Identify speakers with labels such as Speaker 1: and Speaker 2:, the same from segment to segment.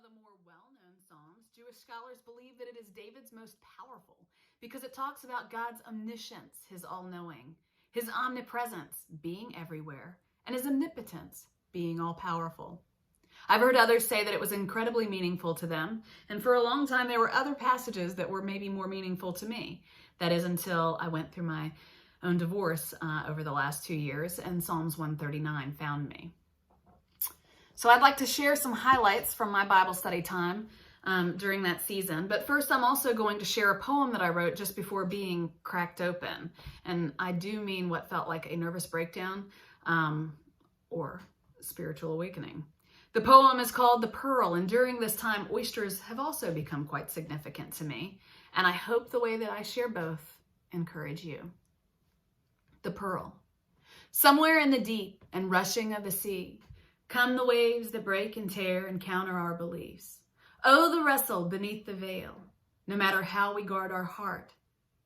Speaker 1: of the more well-known Psalms, Jewish scholars believe that it is David's most powerful because it talks about God's omniscience, his all-knowing, his omnipresence, being everywhere, and his omnipotence, being all-powerful. I've heard others say that it was incredibly meaningful to them, and for a long time there were other passages that were maybe more meaningful to me. That is until I went through my own divorce over the last 2 years, and Psalms 139 found me. So I'd like to share some highlights from my Bible study time during that season. But first, I'm also going to share a poem that I wrote just before being cracked open. And I do mean what felt like a nervous breakdown or spiritual awakening. The poem is called The Pearl, and during this time, oysters have also become quite significant to me. And I hope the way that I share both encourage you. The Pearl. Somewhere in the deep and rushing of the sea, come the waves that break and tear and counter our beliefs. Oh, the wrestle beneath the veil. No matter how we guard our heart,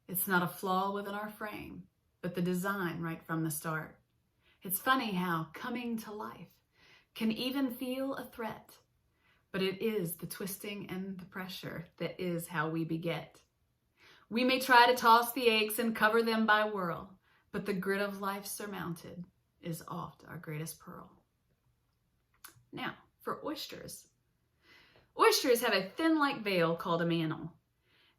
Speaker 1: it's not a flaw within our frame, but the design right from the start. It's funny how coming to life can even feel a threat, but it is the twisting and the pressure that is how we beget. We may try to toss the aches and cover them by whirl, but the grit of life surmounted is oft our greatest pearl. Now, for oysters. Oysters have a thin-like veil called a mantle.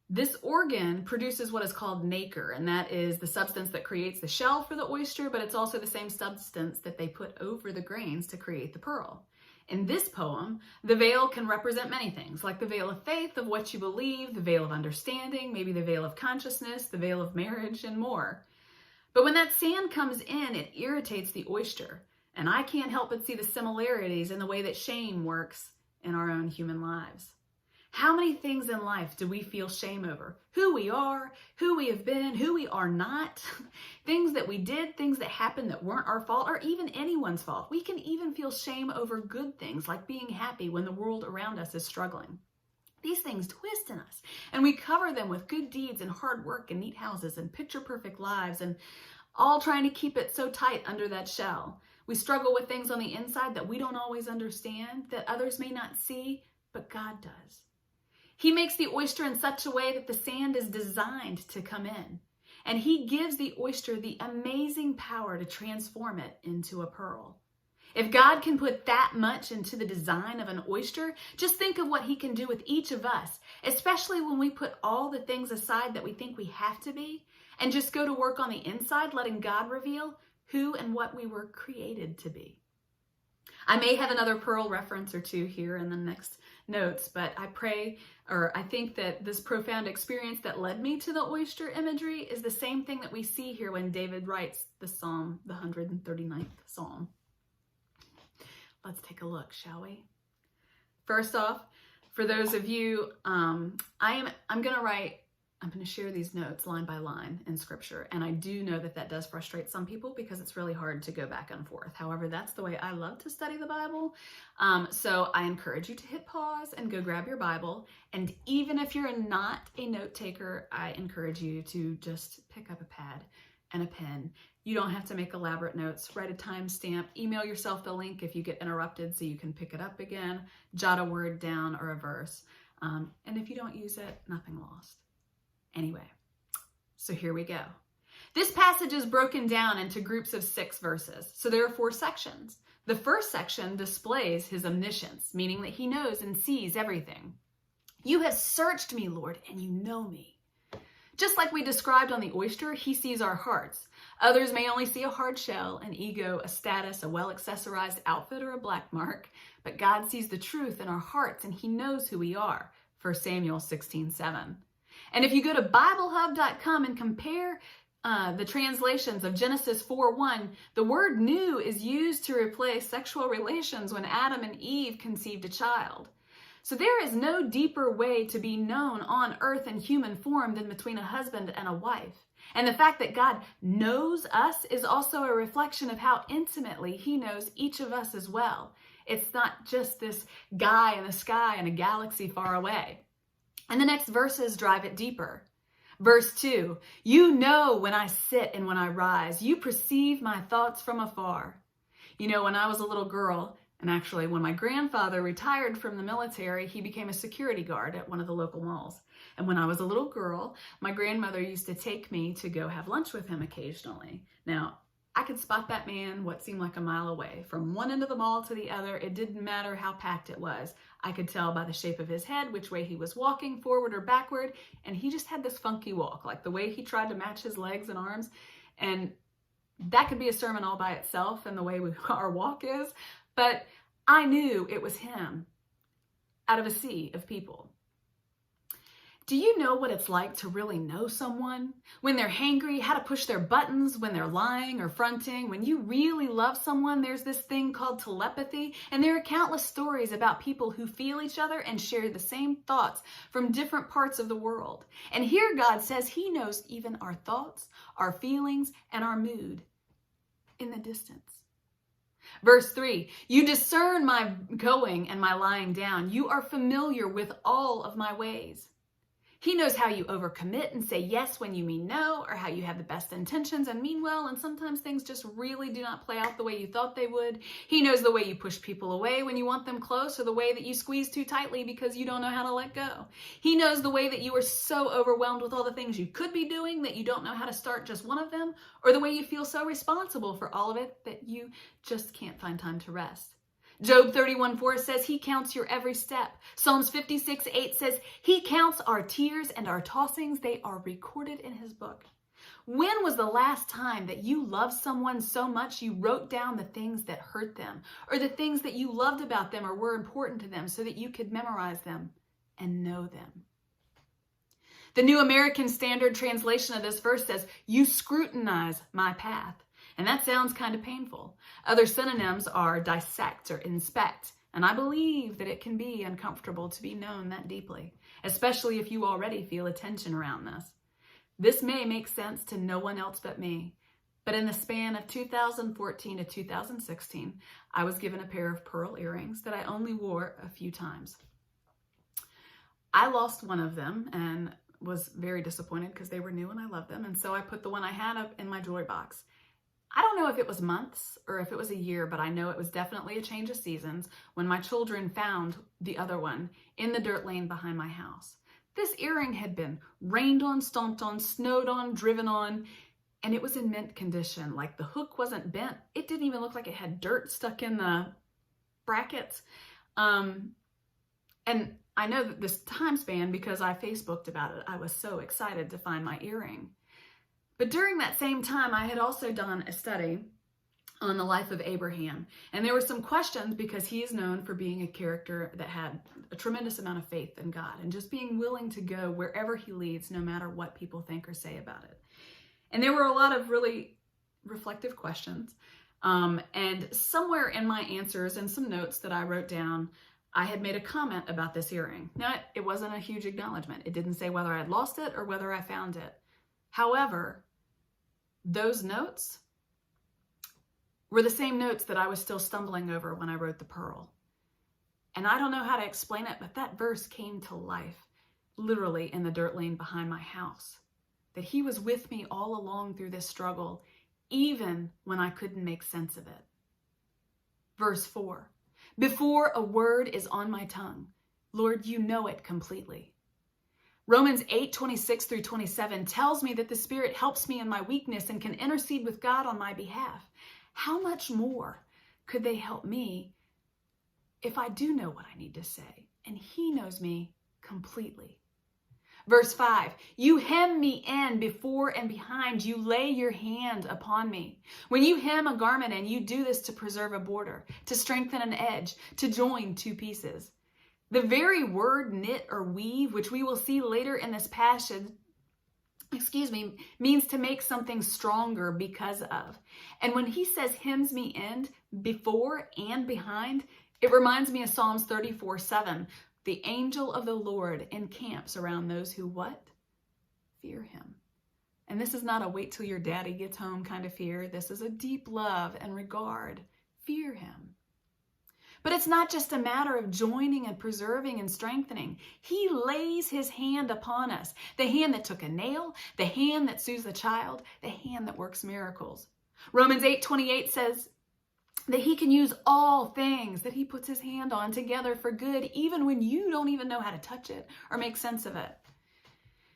Speaker 1: This organ produces what is called nacre, and that is the substance that creates the shell for the oyster, but it's also the same substance that they put over the grains to create the pearl. In this poem, the veil can represent many things, like the veil of faith, of what you believe, the veil of understanding, maybe the veil of consciousness, the veil of marriage, and more. But when that sand comes in, it irritates the oyster. And I can't help but see the similarities in the way that shame works in our own human lives. How many things in life do we feel shame over? Who we are, who we have been, who we are not, things that we did, things that happened that weren't our fault or even anyone's fault. We can even feel shame over good things like being happy when the world around us is struggling. These things twist in us, and we cover them with good deeds and hard work and neat houses and picture-perfect lives, and all trying to keep it so tight under that shell. We struggle with things on the inside that we don't always understand, that others may not see, but God does. He makes the oyster in such a way that the sand is designed to come in, and he gives the oyster the amazing power to transform it into a pearl. If God can put that much into the design of an oyster, just think of what he can do with each of us, especially when we put all the things aside that we think we have to be and just go to work on the inside, letting God reveal who and what we were created to be. I may have another pearl reference or two here in the next notes, but I think that this profound experience that led me to the oyster imagery is the same thing that we see here when David writes the Psalm, the 139th Psalm. Let's take a look, shall we? First off, for those of you, I'm going to share these notes line by line in scripture. And I do know that that does frustrate some people because it's really hard to go back and forth. However, that's the way I love to study the Bible. So I encourage you to hit pause and go grab your Bible. And even if you're not a note taker, I encourage you to just pick up a pad and a pen. You don't have to make elaborate notes. Write a timestamp. Email yourself the link if you get interrupted so you can pick it up again. Jot a word down or a verse. And if you don't use it, nothing lost. Anyway, so here we go. This passage is broken down into groups of 6 verses. So there are 4 sections. The first section displays his omniscience, meaning that he knows and sees everything. You have searched me, Lord, and you know me. Just like we described on the oyster, he sees our hearts. Others may only see a hard shell, an ego, a status, a well-accessorized outfit, or a black mark. But God sees the truth in our hearts, and he knows who we are. 1 Samuel 16:7. And if you go to BibleHub.com and compare the translations of Genesis 4:1, the word "new" is used to replace sexual relations when Adam and Eve conceived a child. So there is no deeper way to be known on earth in human form than between a husband and a wife. And the fact that God knows us is also a reflection of how intimately he knows each of us as well. It's not just this guy in the sky in a galaxy far away. And the next verses drive it deeper. Verse 2, you know when I sit and when I rise. You perceive my thoughts from afar. You know, when I was a little girl, And actually, when my grandfather retired from the military, he became a security guard at one of the local malls. And when I was a little girl, my grandmother used to take me to go have lunch with him occasionally. Now, I could spot that man what seemed like a mile away. From one end of the mall to the other, it didn't matter how packed it was. I could tell by the shape of his head which way he was walking, forward or backward, and he just had this funky walk, like the way he tried to match his legs and arms. And that could be a sermon all by itself and the way our walk is. But I knew it was him out of a sea of people. Do you know what it's like to really know someone? When they're hangry, how to push their buttons, when they're lying or fronting. When you really love someone, there's this thing called telepathy, and there are countless stories about people who feel each other and share the same thoughts from different parts of the world. And here God says he knows even our thoughts, our feelings, and our mood in the distance. Verse 3, you discern my going and my lying down. You are familiar with all of my ways. He knows how you overcommit and say yes when you mean no, or how you have the best intentions and mean well, and sometimes things just really do not play out the way you thought they would. He knows the way you push people away when you want them close, or the way that you squeeze too tightly because you don't know how to let go. He knows the way that you are so overwhelmed with all the things you could be doing that you don't know how to start just one of them, or the way you feel so responsible for all of it that you just can't find time to rest. Job 31:4 says he counts your every step. Psalms 56:8 says he counts our tears and our tossings. They are recorded in his book. When was the last time that you loved someone so much you wrote down the things that hurt them, or the things that you loved about them or were important to them so that you could memorize them and know them? The New American Standard Translation of this verse says, you scrutinize my path. And that sounds kind of painful. Other synonyms are dissect or inspect. And I believe that it can be uncomfortable to be known that deeply, especially if you already feel a tension around this. This may make sense to no one else but me. But in the span of 2014 to 2016, I was given a pair of pearl earrings that I only wore a few times. I lost one of them and was very disappointed because they were new and I loved them. And so I put the one I had up in my jewelry box. I don't know if it was months or if it was a year, but I know it was definitely a change of seasons when my children found the other one in the dirt lane behind my house. This earring had been rained on, stomped on, snowed on, driven on, and it was in mint condition. Like the hook wasn't bent. It didn't even look like it had dirt stuck in the brackets. And I know that this time span because I Facebooked about it. I was so excited to find my earring. But during that same time, I had also done a study on the life of Abraham. And there were some questions because he is known for being a character that had a tremendous amount of faith in God and just being willing to go wherever he leads, no matter what people think or say about it. And there were a lot of really reflective questions. And somewhere in my answers and some notes that I wrote down, I had made a comment about this earring. Now, it wasn't a huge acknowledgement. It didn't say whether I had lost it or whether I found it. However, those notes were the same notes that I was still stumbling over when I wrote the pearl. And I don't know how to explain it, but that verse came to life, literally in the dirt lane behind my house. That he was with me all along through this struggle, even when I couldn't make sense of it. Verse 4, before a word is on my tongue, Lord, you know it completely. Romans 8:26 through 27 tells me that the Spirit helps me in my weakness and can intercede with God on my behalf. How much more could they help me if I do know what I need to say and he knows me completely? Verse 5, you hem me in before and behind. You lay your hand upon me. When you hem a garment and you do this to preserve a border, to strengthen an edge, to join two pieces. The very word knit or weave, which we will see later in this passage, means to make something stronger because of. And when he says hems me in before and behind, it reminds me of Psalms 34:7. The angel of the Lord encamps around those who what? Fear him. And this is not a wait till your daddy gets home kind of fear. This is a deep love and regard. Fear him. But it's not just a matter of joining and preserving and strengthening. He lays his hand upon us. The hand that took a nail, the hand that soothes a child, the hand that works miracles. Romans 8:28 says, that he can use all things that he puts his hand on together for good, even when you don't even know how to touch it or make sense of it.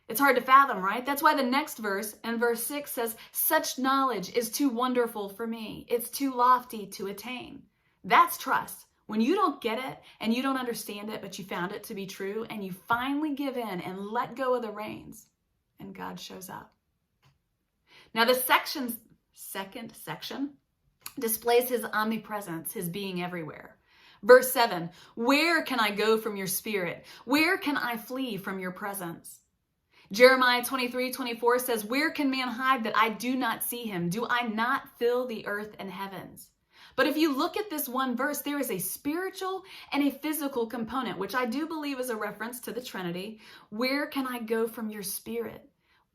Speaker 1: It's hard to fathom, right? That's why the next verse, in verse 6, says, such knowledge is too wonderful for me. It's too lofty to attain. That's trust. When you don't get it and you don't understand it, but you found it to be true, and you finally give in and let go of the reins, and God shows up. Now the second section displays his omnipresence, his being everywhere. Verse 7, where can I go from your spirit? Where can I flee from your presence? Jeremiah 23:24 says, where can man hide that I do not see him? Do I not fill the earth and heavens? But if you look at this one verse, there is a spiritual and a physical component, which I do believe is a reference to the Trinity. Where can I go from your spirit?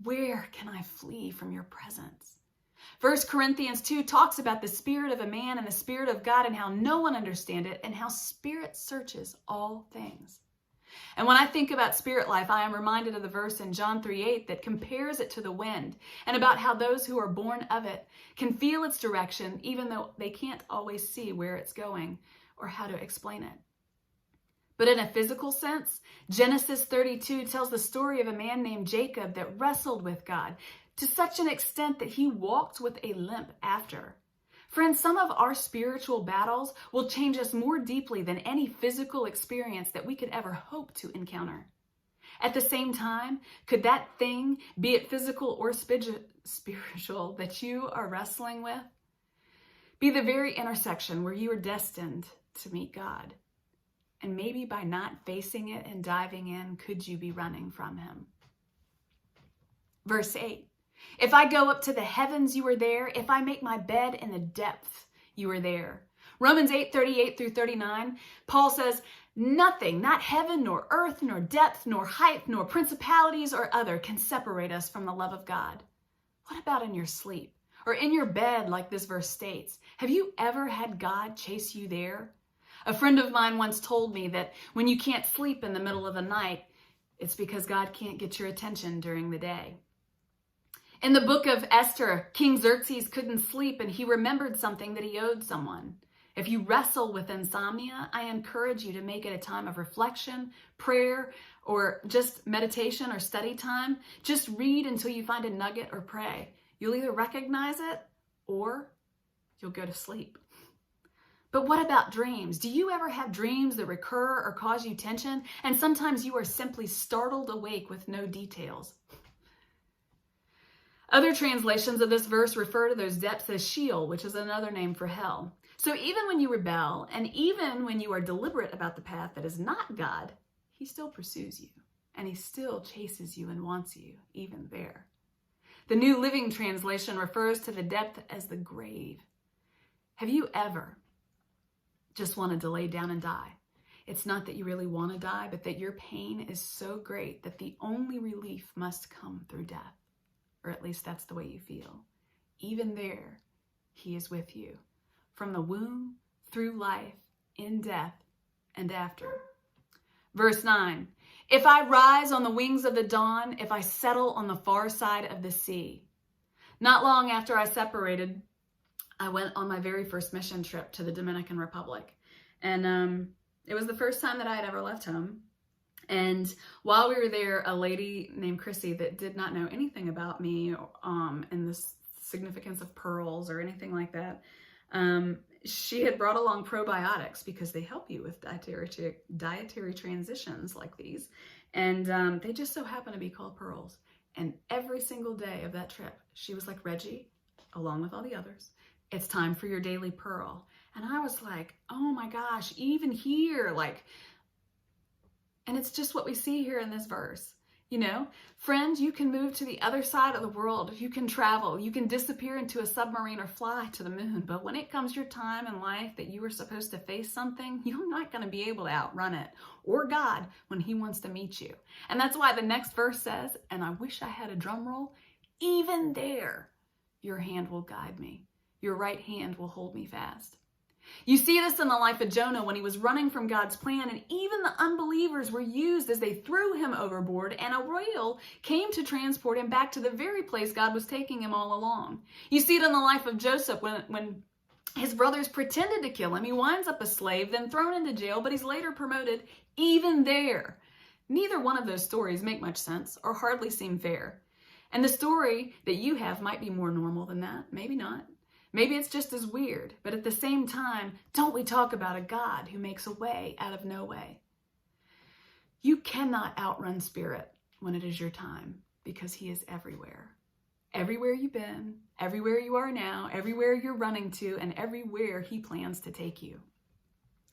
Speaker 1: Where can I flee from your presence? 1 Corinthians 2 talks about the spirit of a man and the spirit of God and how no one understands it and how spirit searches all things. And when I think about spirit life, I am reminded of the verse in John 3:8 that compares it to the wind and about how those who are born of it can feel its direction even though they can't always see where it's going or how to explain it. But in a physical sense, Genesis 32 tells the story of a man named Jacob that wrestled with God to such an extent that he walked with a limp after. Friends, some of our spiritual battles will change us more deeply than any physical experience that we could ever hope to encounter. At the same time, could that thing, be it physical or spiritual, that you are wrestling with, be the very intersection where you are destined to meet God? And maybe by not facing it and diving in, could you be running from him? Verse 8. If I go up to the heavens, you are there. If I make my bed in the depths, you are there. Romans 8:38 through 39, Paul says, nothing, not heaven, nor earth, nor depth, nor height, nor principalities or other can separate us from the love of God. What about in your sleep or in your bed, like this verse states? Have you ever had God chase you there? A friend of mine once told me that when you can't sleep in the middle of the night, it's because God can't get your attention during the day. In the book of Esther, King Xerxes couldn't sleep and he remembered something that he owed someone. If you wrestle with insomnia, I encourage you to make it a time of reflection, prayer, or just meditation or study time. Just read until you find a nugget or pray. You'll either recognize it or you'll go to sleep. But what about dreams? Do you ever have dreams that recur or cause you tension? And sometimes you are simply startled awake with no details. Other translations of this verse refer to those depths as Sheol, which is another name for hell. So even when you rebel, and even when you are deliberate about the path that is not God, he still pursues you, and he still chases you and wants you, even there. The New Living Translation refers to the depth as the grave. Have you ever just wanted to lay down and die? It's not that you really want to die, but that your pain is so great that the only relief must come through death. Or at least that's the way you feel. Even there, he is with you. From the womb, through life, in death, and after. Verse 9. If I rise on the wings of the dawn, if I settle on the far side of the sea. Not long after I separated, I went on my very first mission trip to the Dominican Republic. And it was the first time that I had ever left home. And while we were there, a lady named Chrissy that did not know anything about me and the significance of pearls or anything like that, she had brought along probiotics because they help you with dietary transitions like these. And they just so happen to be called pearls. And every single day of that trip, she was like, Reggie, along with all the others, it's time for your daily pearl. And I was like, oh my gosh, even here, like, and it's just what we see here in this verse. You know, friends, you can move to the other side of the world. You can travel. You can disappear into a submarine or fly to the moon. But when it comes your time in life that you were supposed to face something, you're not going to be able to outrun it or God when he wants to meet you. And that's why the next verse says, and I wish I had a drum roll, even there, your hand will guide me. Your right hand will hold me fast. You see this in the life of Jonah when he was running from God's plan, and even the unbelievers were used as they threw him overboard, and a whale came to transport him back to the very place God was taking him all along. You see it in the life of Joseph when His brothers pretended to kill him. He winds up a slave, then thrown into jail, but he's later promoted even there. Neither one of those stories make much sense or hardly seem fair. And the story that you have might be more normal than that. Maybe not. Maybe it's just as weird. But at the same time, don't we talk about a God who makes a way out of no way? You cannot outrun spirit when it is your time, because he is everywhere. Everywhere you've been, everywhere you are now, everywhere you're running to, and everywhere he plans to take you.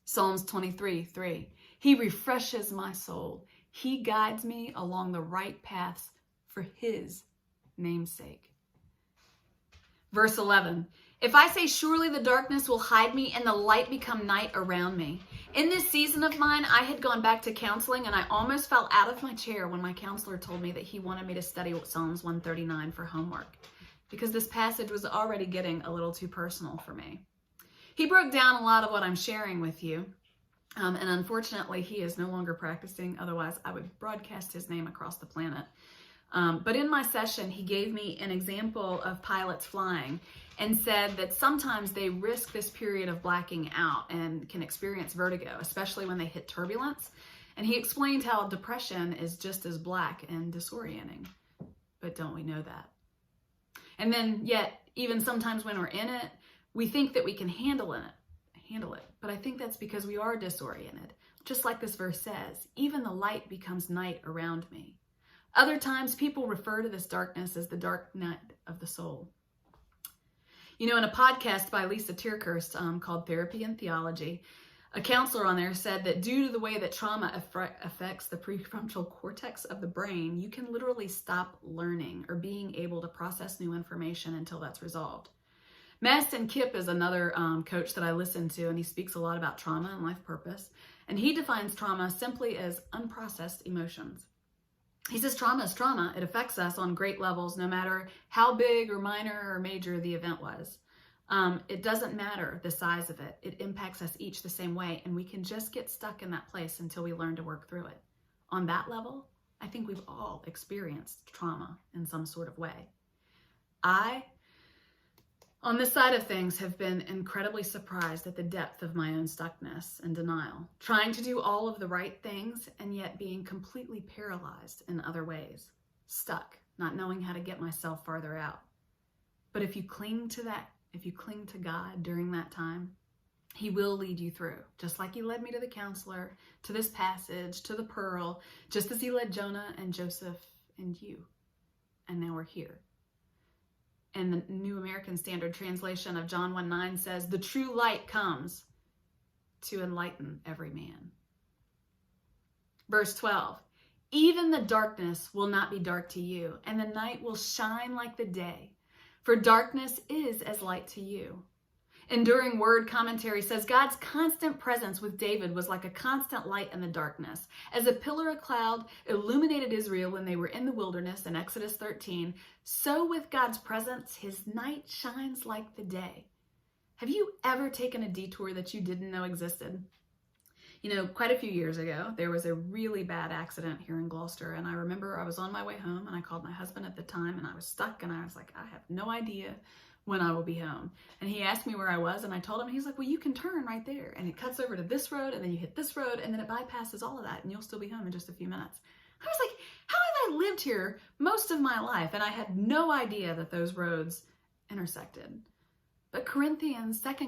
Speaker 1: Psalms 23:3. He refreshes my soul. He guides me along the right paths for his name's sake. Verse 11. If I say, surely the darkness will hide me and the light become night around me. In this season of mine, I had gone back to counseling and I almost fell out of my chair when my counselor told me that he wanted me to study Psalms 139 for homework, because this passage was already getting a little too personal for me. He broke down a lot of what I'm sharing with you, and unfortunately he is no longer practicing. Otherwise, I would broadcast his name across the planet. But in my session, he gave me an example of pilots flying and said that sometimes they risk this period of blacking out and can experience vertigo, especially when they hit turbulence. And he explained how depression is just as black and disorienting. But don't we know that? And then yet, even sometimes when we're in it, we think that we can handle it. But I think that's because we are disoriented. Just like this verse says, even the light becomes night around me. Other times, people refer to this darkness as the dark night of the soul. You know, in a podcast by Lisa Tierkhurst called Therapy and Theology, a counselor on there said that due to the way that trauma affects the prefrontal cortex of the brain, you can literally stop learning or being able to process new information until that's resolved. Mastin Kipp is another coach that I listen to, and he speaks a lot about trauma and life purpose. And he defines trauma simply as unprocessed emotions. He says trauma is trauma. It affects us on great levels, no matter how big or minor or major the event was. It doesn't matter the size of it. It impacts us each the same way, and we can just get stuck in that place until we learn to work through it. On that level, I think we've all experienced trauma in some sort of way. On this side of things, have been incredibly surprised at the depth of my own stuckness and denial, trying to do all of the right things and yet being completely paralyzed in other ways, stuck, not knowing how to get myself farther out. But if you cling to that, if you cling to God during that time, he will lead you through, just like he led me to the counselor, to this passage, to the pearl, just as he led Jonah and Joseph and you. And now we're here. And the New American Standard Translation of John 1:9 says, the true light comes to enlighten every man. Verse 12, even the darkness will not be dark to you, and the night will shine like the day, for darkness is as light to you. Enduring Word Commentary says God's constant presence with David was like a constant light in the darkness. As a pillar of cloud illuminated Israel when they were in the wilderness in Exodus 13, so with God's presence, his night shines like the day. Have you ever taken a detour that you didn't know existed? You know, quite a few years ago, there was a really bad accident here in Gloucester, and I remember I was on my way home, and I called my husband at the time, and I was stuck, and I was like, I have no idea when I will be home. And he asked me where I was, and I told him, he's like, well, you can turn right there, and it cuts over to this road, and then you hit this road, and then it bypasses all of that, and you'll still be home in just a few minutes. I was like, how have I lived here most of my life? And I had no idea that those roads intersected. But 2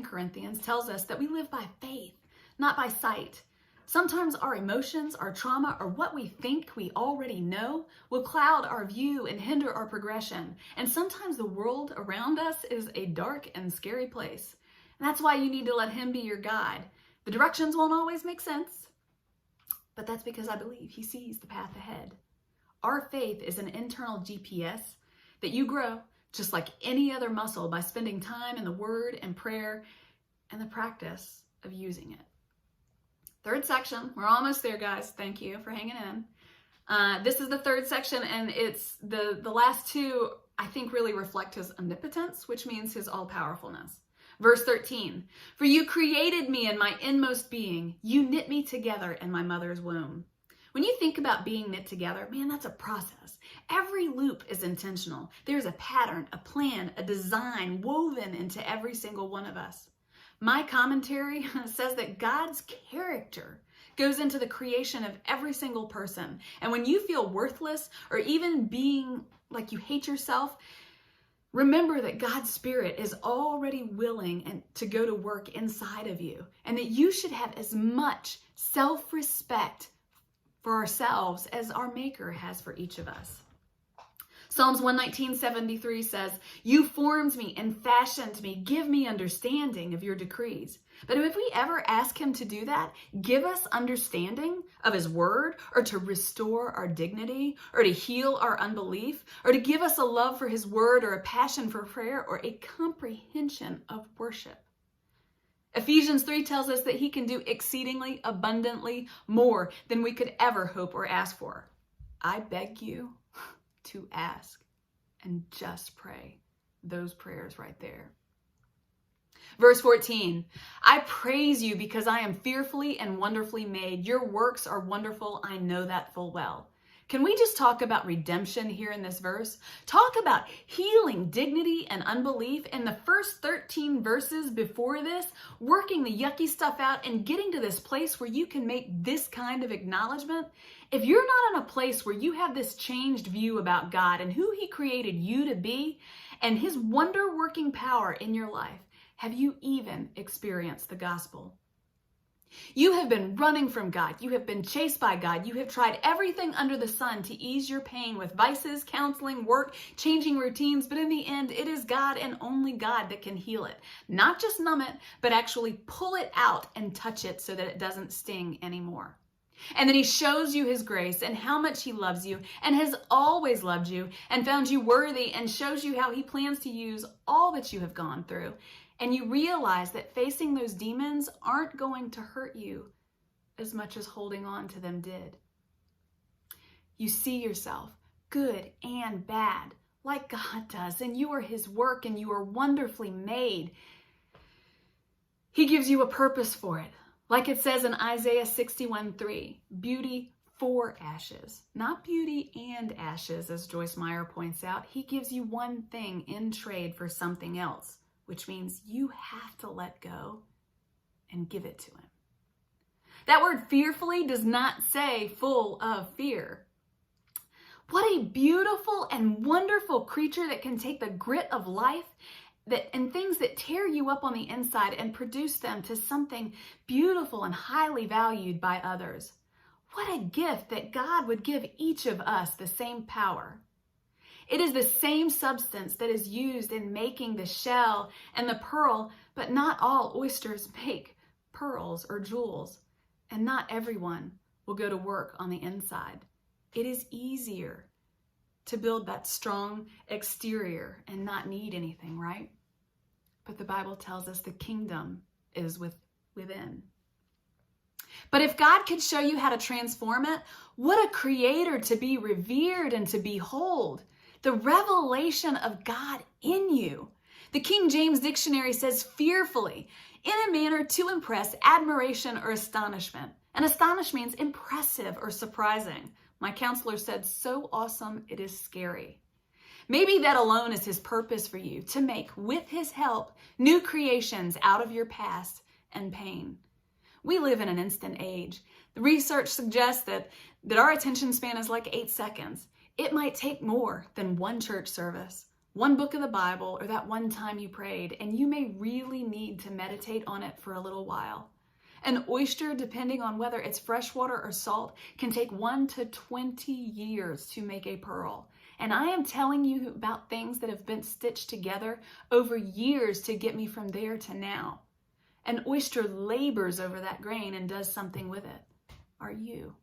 Speaker 1: Corinthians tells us that we live by faith, not by sight. Sometimes our emotions, our trauma, or what we think we already know will cloud our view and hinder our progression. And sometimes the world around us is a dark and scary place. And that's why you need to let him be your guide. The directions won't always make sense, but that's because I believe he sees the path ahead. Our faith is an internal GPS that you grow just like any other muscle by spending time in the Word and prayer and the practice of using it. Third section. We're almost there, guys. Thank you for hanging in. This is the third section, and it's the last two, I think, really reflect his omnipotence, which means his all-powerfulness. Verse 13, for you created me in my inmost being. You knit me together in my mother's womb. When you think about being knit together, man, that's a process. Every loop is intentional. There's a pattern, a plan, a design woven into every single one of us. My commentary says that God's character goes into the creation of every single person. And when you feel worthless or even being like you hate yourself, remember that God's Spirit is already willing to go to work inside of you, and that you should have as much self-respect for ourselves as our Maker has for each of us. Psalms 119:73 says, "You formed me and fashioned me. Give me understanding of your decrees." But if we ever ask him to do that, give us understanding of his word, or to restore our dignity, or to heal our unbelief, or to give us a love for his word, or a passion for prayer, or a comprehension of worship. Ephesians 3 tells us that he can do exceedingly abundantly more than we could ever hope or ask for. I beg you to ask and just pray those prayers right there. Verse 14, "I praise you because I am fearfully and wonderfully made. Your works are wonderful. I know that full well." Can we just talk about redemption here in this verse? Talk about healing dignity and unbelief in the first 13 verses before this, working the yucky stuff out and getting to this place where you can make this kind of acknowledgement. If you're not in a place where you have this changed view about God and who he created you to be and his wonder-working power in your life, have you even experienced the gospel? You have been running from God. You have been chased by God. You have tried everything under the sun to ease your pain with vices, counseling, work, changing routines. But in the end, it is God and only God that can heal it. Not just numb it, but actually pull it out and touch it so that it doesn't sting anymore. And then he shows you his grace and how much he loves you and has always loved you and found you worthy, and shows you how he plans to use all that you have gone through. And you realize that facing those demons aren't going to hurt you as much as holding on to them did. You see yourself, good and bad, like God does, and you are his work and you are wonderfully made. He gives you a purpose for it. Like it says in Isaiah 61:3, beauty for ashes, not beauty and ashes, as Joyce Meyer points out. He gives you one thing in trade for something else, which means you have to let go and give it to him. That word fearfully does not say full of fear. What a beautiful and wonderful creature that can take the grit of life and things that tear you up on the inside and produce them to something beautiful and highly valued by others. What a gift that God would give each of us the same power. It is the same substance that is used in making the shell and the pearl, but not all oysters make pearls or jewels, and not everyone will go to work on the inside. It is easier to build that strong exterior and not need anything, right? But the Bible tells us the kingdom is within. But if God could show you how to transform it, what a creator to be revered and to behold. The revelation of God in you. The King James Dictionary says fearfully, in a manner to impress admiration or astonishment. And astonish means impressive or surprising. My counselor said, so awesome it is scary. Maybe that alone is his purpose for you, to make, with his help, new creations out of your past and pain. We live in an instant age. The research suggests that our attention span is like 8 seconds. It might take more than one church service, one book of the Bible, or that one time you prayed, and you may really need to meditate on it for a little while. An oyster, depending on whether it's freshwater or salt, can take 1 to 20 years to make a pearl. And I am telling you about things that have been stitched together over years to get me from there to now. An oyster labors over that grain and does something with it. Are you?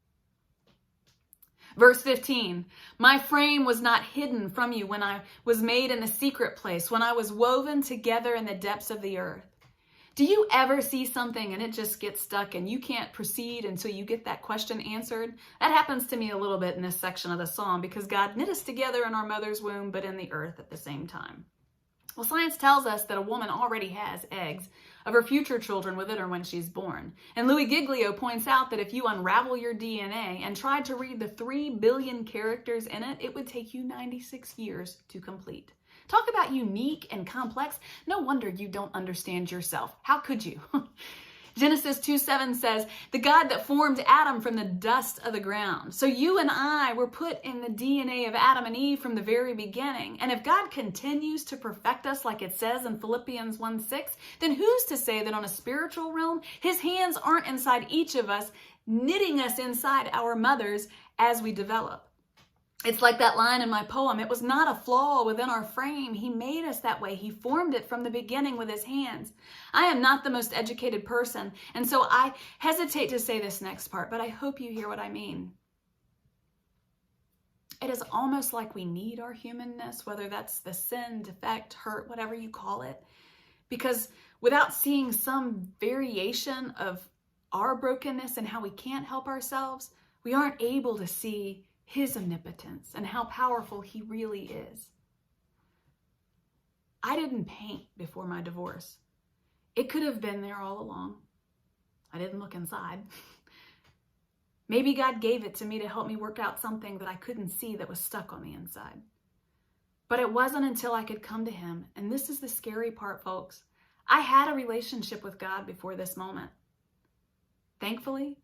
Speaker 1: Verse 15, my frame was not hidden from you when I was made in the secret place, when I was woven together in the depths of the earth. Do you ever see something and it just gets stuck and you can't proceed until you get that question answered? That happens to me a little bit in this section of the psalm, because God knit us together in our mother's womb, but in the earth at the same time. Well, science tells us that a woman already has eggs of her future children within her when she's born. And Louis Giglio points out that if you unravel your DNA and tried to read the 3 billion characters in it, it would take you 96 years to complete. Talk about unique and complex. No wonder you don't understand yourself. How could you? Genesis 2:7 says, the God that formed Adam from the dust of the ground. So you and I were put in the DNA of Adam and Eve from the very beginning. And if God continues to perfect us like it says in Philippians 1:6, then who's to say that on a spiritual realm, his hands aren't inside each of us, knitting us inside our mothers as we develop? It's like that line in my poem, it was not a flaw within our frame. He made us that way. He formed it from the beginning with his hands. I am not the most educated person, and so I hesitate to say this next part, but I hope you hear what I mean. It is almost like we need our humanness, whether that's the sin, defect, hurt, whatever you call it, because without seeing some variation of our brokenness and how we can't help ourselves, we aren't able to see his omnipotence and how powerful he really is. I didn't paint before my divorce. It could have been there all along. I didn't look inside. Maybe God gave it to me to help me work out something that I couldn't see that was stuck on the inside. But it wasn't until I could come to him, and this is the scary part, folks. I had a relationship with God before this moment. Thankfully,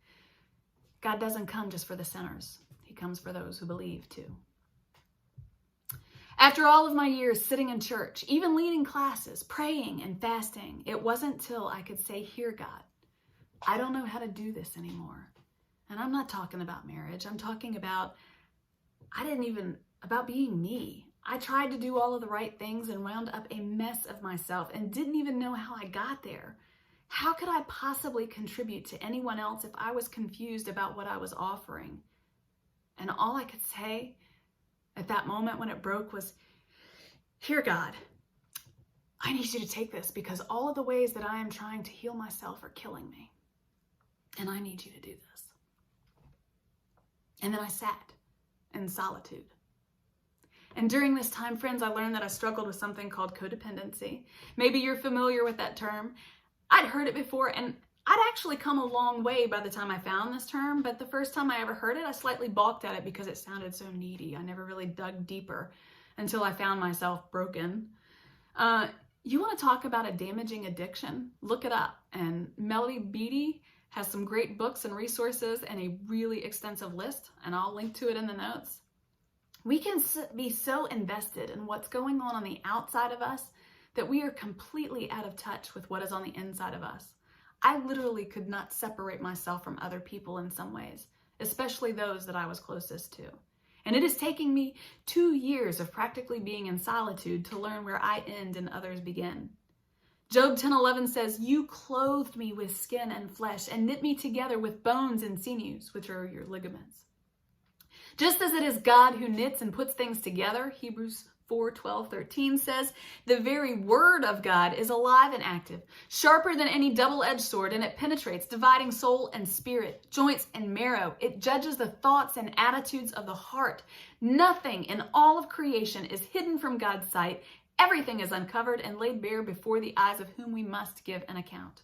Speaker 1: God doesn't come just for the sinners. He comes for those who believe too. After all of my years sitting in church, even leading classes, praying and fasting, it wasn't till I could say, here, God, I don't know how to do this anymore. And I'm not talking about marriage. I'm talking about being me. I tried to do all of the right things and wound up a mess of myself and didn't even know how I got there. How could I possibly contribute to anyone else if I was confused about what I was offering? And all I could say at that moment when it broke was, here, God, I need you to take this because all of the ways that I am trying to heal myself are killing me. And I need you to do this. And then I sat in solitude. And during this time, friends, I learned that I struggled with something called codependency. Maybe you're familiar with that term. I'd heard it before, and I'd actually come a long way by the time I found this term, but the first time I ever heard it, I slightly balked at it because it sounded so needy. I never really dug deeper until I found myself broken. You want to talk about a damaging addiction? Look it up. And Melody Beattie has some great books and resources and a really extensive list, and I'll link to it in the notes. We can be so invested in what's going on the outside of us that we are completely out of touch with what is on the inside of us. I literally could not separate myself from other people in some ways, especially those that I was closest to. And it is taking me 2 years of practically being in solitude to learn where I end and others begin. Job 10:11 says, you clothed me with skin and flesh and knit me together with bones and sinews, which are your ligaments. Just as it is God who knits and puts things together, Hebrews 4:12-13 says, the very word of God is alive and active, sharper than any double-edged sword, and it penetrates, dividing soul and spirit, joints and marrow. It judges the thoughts and attitudes of the heart. Nothing in all of creation is hidden from God's sight. Everything is uncovered and laid bare before the eyes of whom we must give an account.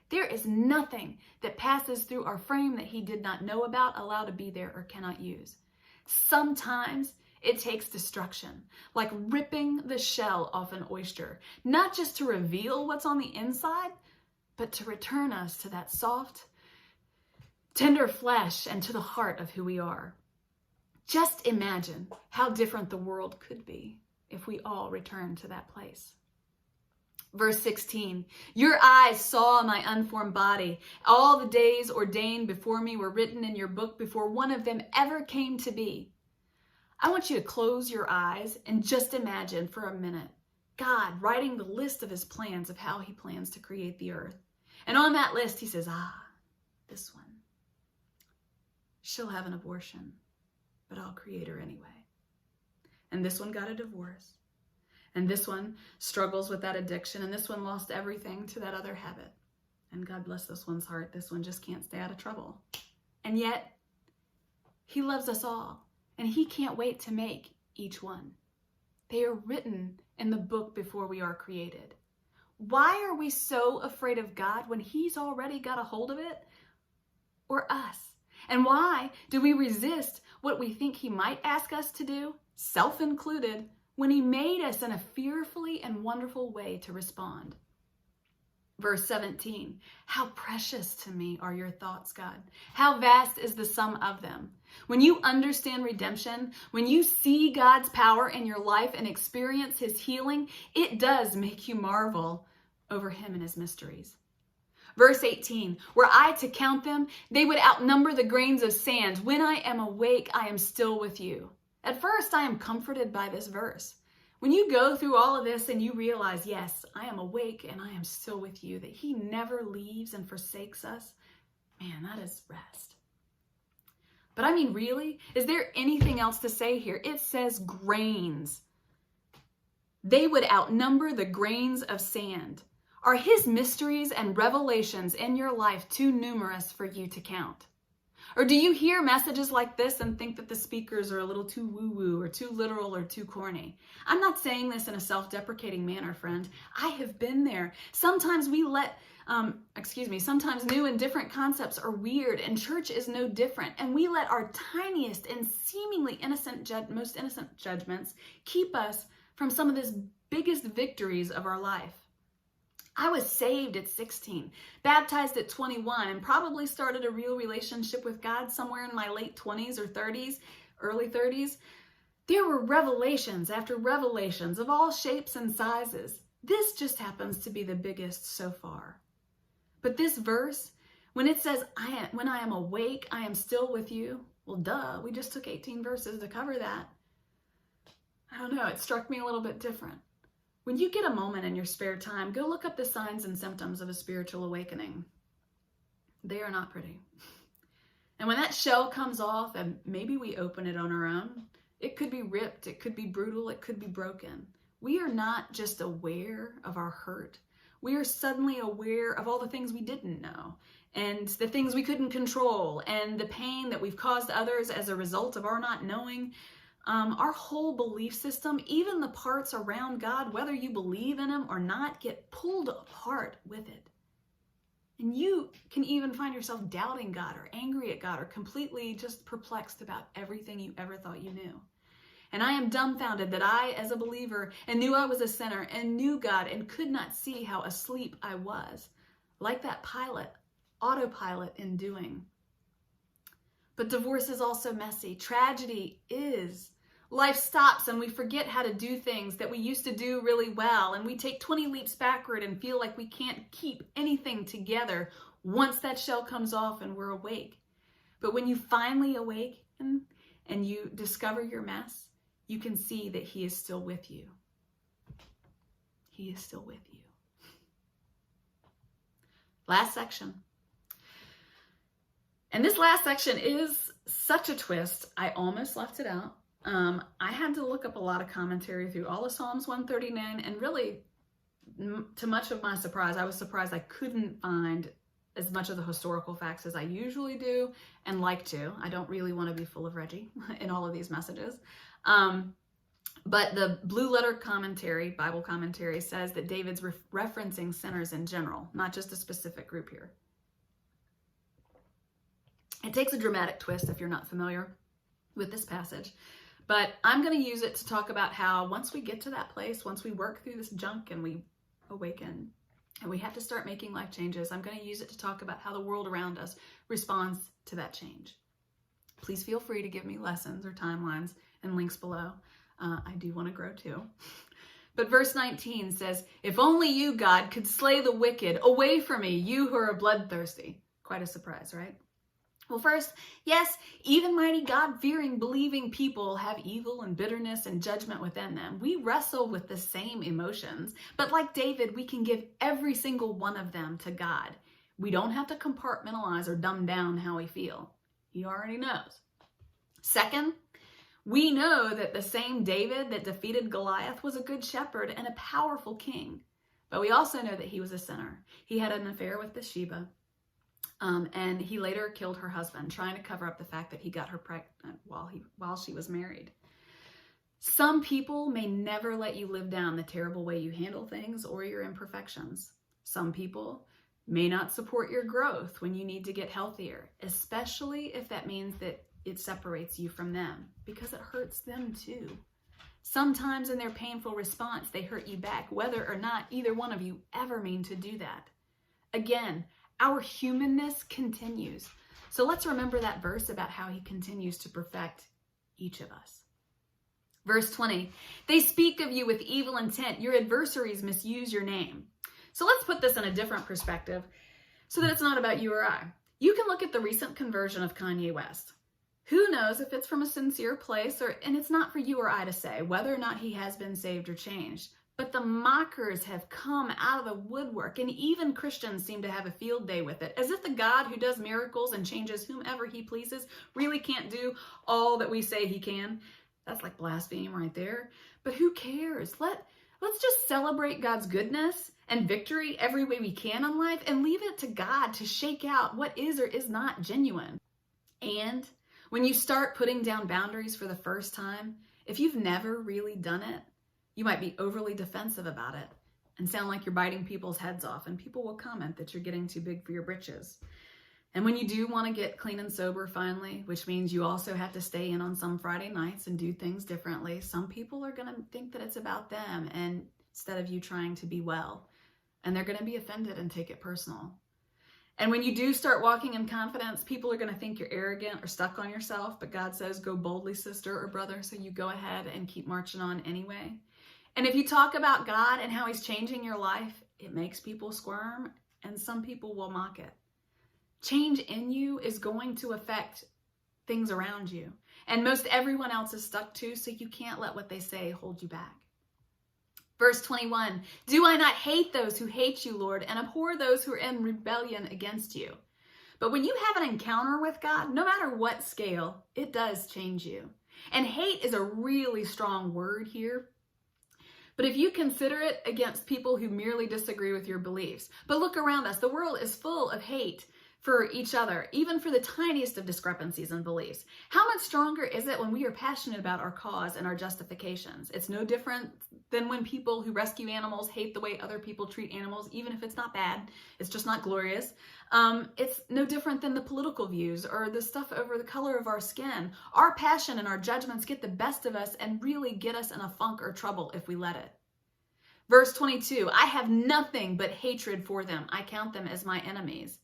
Speaker 1: There is nothing that passes through our frame that he did not know about, allow to be there, or cannot use. Sometimes it takes destruction, like ripping the shell off an oyster, not just to reveal what's on the inside, but to return us to that soft, tender flesh and to the heart of who we are. Just imagine how different the world could be if we all returned to that place. Verse 16, your eyes saw my unformed body. All the days ordained before me were written in your book before one of them ever came to be. I want you to close your eyes and just imagine for a minute God writing the list of his plans of how he plans to create the earth. And on that list, he says, this one. She'll have an abortion, but I'll create her anyway. And this one got a divorce. And this one struggles with that addiction. And this one lost everything to that other habit. And God bless this one's heart. This one just can't stay out of trouble. And yet, he loves us all. And he can't wait to make each one. They are written in the book before we are created. Why are we so afraid of God when he's already got a hold of it? Or us? And why do we resist what we think he might ask us to do, self included, when he made us in a fearfully and wonderful way to respond? Verse 17, how precious to me are your thoughts, God. How vast is the sum of them. When you understand redemption, when you see God's power in your life and experience his healing, it does make you marvel over him and his mysteries. Verse 18, were I to count them, they would outnumber the grains of sand. When I am awake, I am still with you. At first, I am comforted by this verse. When you go through all of this and you realize, yes, I am awake and I am still with you, that he never leaves and forsakes us, man, that is rest. But I mean, really, is there anything else to say here? It says grains. They would outnumber the grains of sand. Are his mysteries and revelations in your life too numerous for you to count? Or do you hear messages like this and think that the speakers are a little too woo-woo or too literal or too corny? I'm not saying this in a self-deprecating manner, friend. I have been there. Sometimes sometimes new and different concepts are weird, and church is no different. And we let our tiniest and seemingly most innocent judgments keep us from some of the biggest victories of our life. I was saved at 16, baptized at 21, and probably started a real relationship with God somewhere in my late 20s or 30s, early 30s. There were revelations after revelations of all shapes and sizes. This just happens to be the biggest so far. But this verse, when it says, when I am awake, I am still with you. Well, duh, we just took 18 verses to cover that. I don't know, it struck me a little bit different. When you get a moment in your spare time, go look up the signs and symptoms of a spiritual awakening. They are not pretty. And when that shell comes off and maybe we open it on our own, it could be ripped, it could be brutal, it could be broken. We are not just aware of our hurt. We are suddenly aware of all the things we didn't know and the things we couldn't control and the pain that we've caused others as a result of our not knowing. Our whole belief system, even the parts around God, whether you believe in him or not, get pulled apart with it. And you can even find yourself doubting God or angry at God or completely just perplexed about everything you ever thought you knew. And I am dumbfounded that I, as a believer, and knew I was a sinner and knew God and could not see how asleep I was, like that autopilot in doing. But divorce is also messy. Tragedy is. Life stops and we forget how to do things that we used to do really well, and we take 20 leaps backward and feel like we can't keep anything together once that shell comes off and we're awake. But when you finally awaken and you discover your mess, you can see that he is still with you. He is still with you. Last section. And this last section is such a twist, I almost left it out. I had to look up a lot of commentary through all of Psalms 139, and really, to much of my surprise, I was surprised I couldn't find as much of the historical facts as I usually do and like to. I don't really want to be full of Reggie in all of these messages. But the Blue Letter Commentary, Bible commentary, says that David's referencing sinners in general, not just a specific group here. It takes a dramatic twist if you're not familiar with this passage. But I'm going to use it to talk about how once we get to that place, once we work through this junk and we awaken and we have to start making life changes, I'm going to use it to talk about how the world around us responds to that change. Please feel free to give me lessons or timelines and links below. I do want to grow too. But verse 19 says, if only you, God, could slay the wicked, away from me, you who are bloodthirsty. Quite a surprise, right? Well, first, yes, even mighty God-fearing, believing people have evil and bitterness and judgment within them. We wrestle with the same emotions, but like David, we can give every single one of them to God. We don't have to compartmentalize or dumb down how we feel. He already knows. Second, we know that the same David that defeated Goliath was a good shepherd and a powerful king, but we also know that he was a sinner. He had an affair with Bathsheba. And he later killed her husband, trying to cover up the fact that he got her pregnant while she was married. Some people may never let you live down the terrible way you handle things or your imperfections. Some people may not support your growth when you need to get healthier, especially if that means that it separates you from them, because it hurts them too. Sometimes in their painful response, they hurt you back, whether or not either one of you ever mean to do that. Again, our humanness continues. So let's remember that verse about how he continues to perfect each of us. Verse 20, they speak of you with evil intent. Your adversaries misuse your name. So let's put this in a different perspective so that it's not about you or I. You can look at the recent conversion of Kanye West. Who knows if it's from a sincere place, and it's not for you or I to say whether or not he has been saved or changed. But the mockers have come out of the woodwork, and even Christians seem to have a field day with it, as if the God who does miracles and changes whomever he pleases really can't do all that we say he can. That's like blasphemy right there. But who cares? Let's just celebrate God's goodness and victory every way we can in life and leave it to God to shake out what is or is not genuine. And when you start putting down boundaries for the first time, if you've never really done it, you might be overly defensive about it and sound like you're biting people's heads off, and people will comment that you're getting too big for your britches. And when you do want to get clean and sober finally, which means you also have to stay in on some Friday nights and do things differently, some people are going to think that it's about them and instead of you trying to be well. And they're going to be offended and take it personal. And when you do start walking in confidence, people are going to think you're arrogant or stuck on yourself, but God says, go boldly, sister or brother, so you go ahead and keep marching on anyway. And if you talk about God and how he's changing your life, it makes people squirm, and some people will mock it. Change in you is going to affect things around you, and most everyone else is stuck too, so you can't let what they say hold you back. Verse 21, do I not hate those who hate you, Lord, and abhor those who are in rebellion against you? But when you have an encounter with God, no matter what scale, it does change you. And hate is a really strong word here. But if you consider it against people who merely disagree with your beliefs. But look around us. The world is full of hate for each other, even for the tiniest of discrepancies in beliefs. How much stronger is it when we are passionate about our cause and our justifications? It's no different than when people who rescue animals hate the way other people treat animals, even if it's not bad. It's just not glorious. It's no different than the political views or the stuff over the color of our skin. Our passion and our judgments get the best of us and really get us in a funk or trouble if we let it. Verse 22, I have nothing but hatred for them. I count them as my enemies.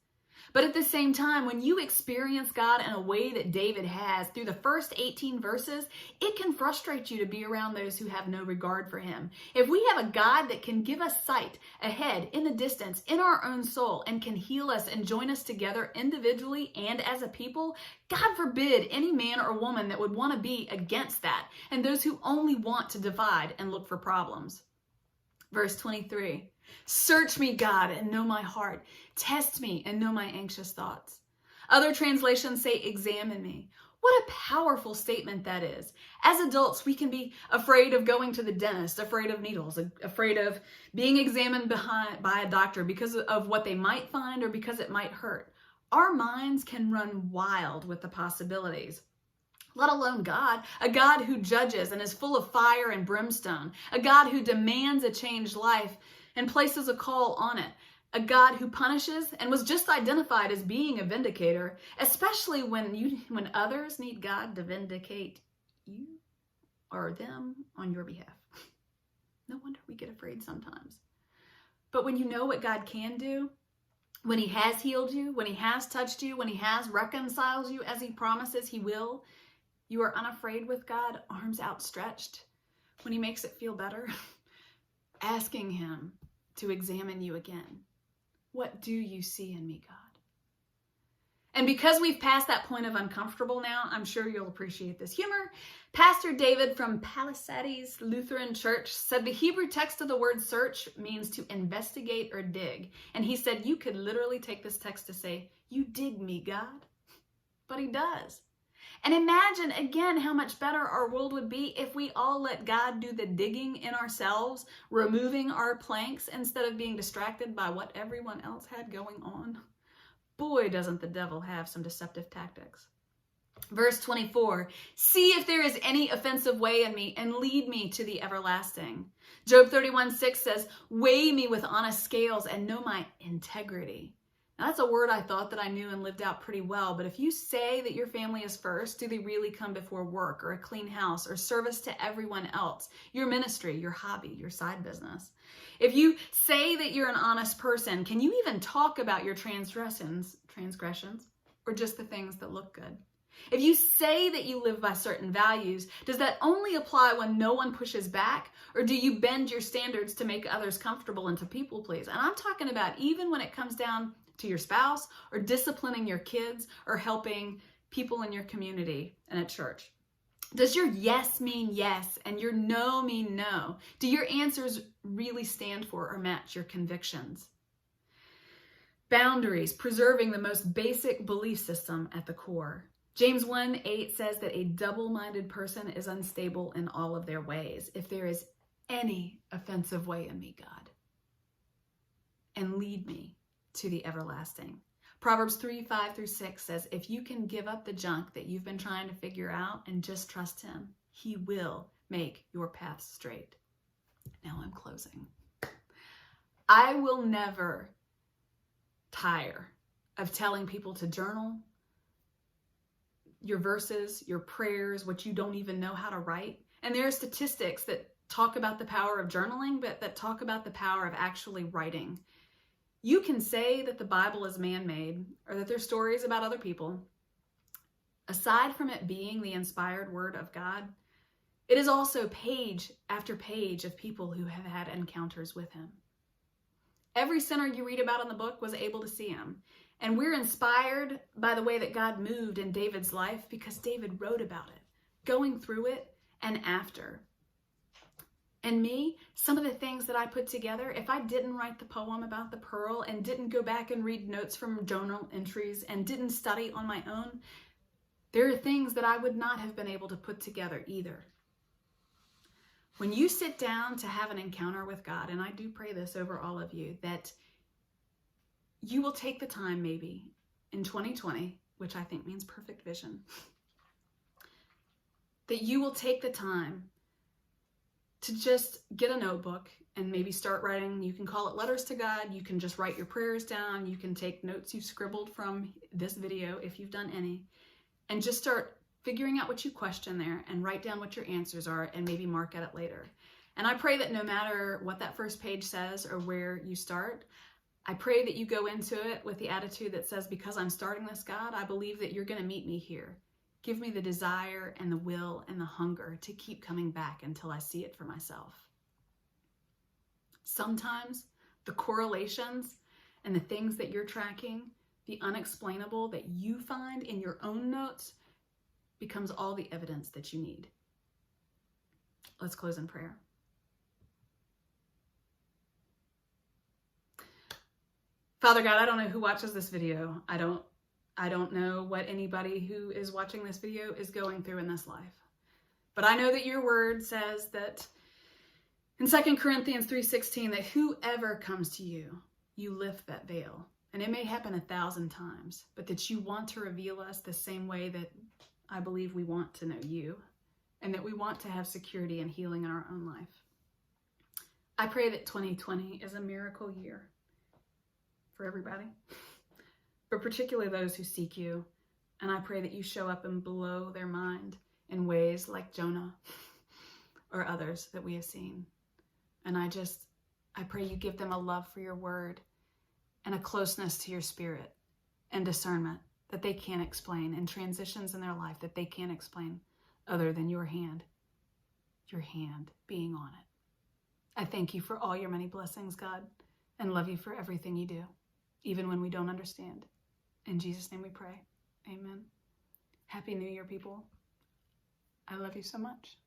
Speaker 1: But at the same time, when you experience God in a way that David has through the first 18 verses, it can frustrate you to be around those who have no regard for him. If we have a God that can give us sight ahead, in the distance, in our own soul, and can heal us and join us together individually and as a people, God forbid any man or woman that would want to be against that, and those who only want to divide and look for problems. Verse 23, search me, God, and know my heart. Test me and know my anxious thoughts. Other translations say, examine me. What a powerful statement that is. As adults, we can be afraid of going to the dentist, afraid of needles, afraid of being examined by a doctor because of what they might find or because it might hurt. Our minds can run wild with the possibilities. Let alone God, a God who judges and is full of fire and brimstone, a God who demands a changed life and places a call on it, a God who punishes and was just identified as being a vindicator, especially when others need God to vindicate you or them on your behalf. No wonder we get afraid sometimes. But when you know what God can do, when he has healed you, when he has touched you, when he has reconciled you as he promises he will, you are unafraid with God, arms outstretched, when he makes it feel better, asking him to examine you again. What do you see in me, God? And because we've passed that point of uncomfortable now, I'm sure you'll appreciate this humor. Pastor David from Palisades Lutheran Church said the Hebrew text of the word search means to investigate or dig. And he said you could literally take this text to say, you dig me, God. But he does. And imagine again how much better our world would be if we all let God do the digging in ourselves, removing our planks instead of being distracted by what everyone else had going on. Boy, doesn't the devil have some deceptive tactics. Verse 24, see if there is any offensive way in me and lead me to the everlasting. Job 31:6 says, weigh me with honest scales and know my integrity. Now, that's a word I thought that I knew and lived out pretty well, but if you say that your family is first, do they really come before work or a clean house or service to everyone else, your ministry, your hobby, your side business? If you say that you're an honest person, can you even talk about your transgressions, or just the things that look good? If you say that you live by certain values, does that only apply when no one pushes back? Or do you bend your standards to make others comfortable and to people please? And I'm talking about even when it comes down to your spouse or disciplining your kids or helping people in your community and at church. Does your yes mean yes and your no mean no? Do your answers really stand for or match your convictions? Boundaries, preserving the most basic belief system at the core. James 1:8 says that a double-minded person is unstable in all of their ways. If there is any offensive way in me, God, and lead me to the everlasting. Proverbs 3:5-6 says, if you can give up the junk that you've been trying to figure out and just trust him, he will make your path straight. Now I'm closing. I will never tire of telling people to journal your verses, your prayers, what you don't even know how to write. And there are statistics that talk about the power of journaling, but that talk about the power of actually writing. You can say that the Bible is man-made or that they're stories about other people. Aside from it being the inspired word of God, it is also page after page of people who have had encounters with him. Every sinner you read about in the book was able to see him. And we're inspired by the way that God moved in David's life because David wrote about it, going through it and after. And me, some of the things that I put together, if I didn't write the poem about the pearl and didn't go back and read notes from journal entries and didn't study on my own, there are things that I would not have been able to put together either. When you sit down to have an encounter with God, and I do pray this over all of you, that you will take the time maybe in 2020, which I think means perfect vision, that you will take the time to just get a notebook and maybe start writing. You can call it letters to God. You can just write your prayers down. You can take notes you've scribbled from this video if you've done any, and just start figuring out what you question there and write down what your answers are and maybe mark at it later. And I pray that no matter what that first page says or where you start, I pray that you go into it with the attitude that says, because I'm starting this, God, I believe that you're going to meet me here. Give me the desire and the will and the hunger to keep coming back until I see it for myself. Sometimes the correlations and the things that you're tracking, the unexplainable that you find in your own notes, becomes all the evidence that you need. Let's close in prayer. Father God, I don't know who watches this video. I don't know what anybody who is watching this video is going through in this life. But I know that your word says that in 2 Corinthians 3:16, that whoever comes to you, you lift that veil. And it may happen 1,000 times, but that you want to reveal us the same way that I believe we want to know you, and that we want to have security and healing in our own life. I pray that 2020 is a miracle year for everybody, but particularly those who seek you. And I pray that you show up and blow their mind in ways like Jonah or others that we have seen. And I pray you give them a love for your word and a closeness to your spirit and discernment that they can't explain, and transitions in their life that they can't explain other than your hand being on it. I thank you for all your many blessings, God, and love you for everything you do, even when we don't understand. In Jesus' name we pray. Amen. Happy New Year, people. I love you so much.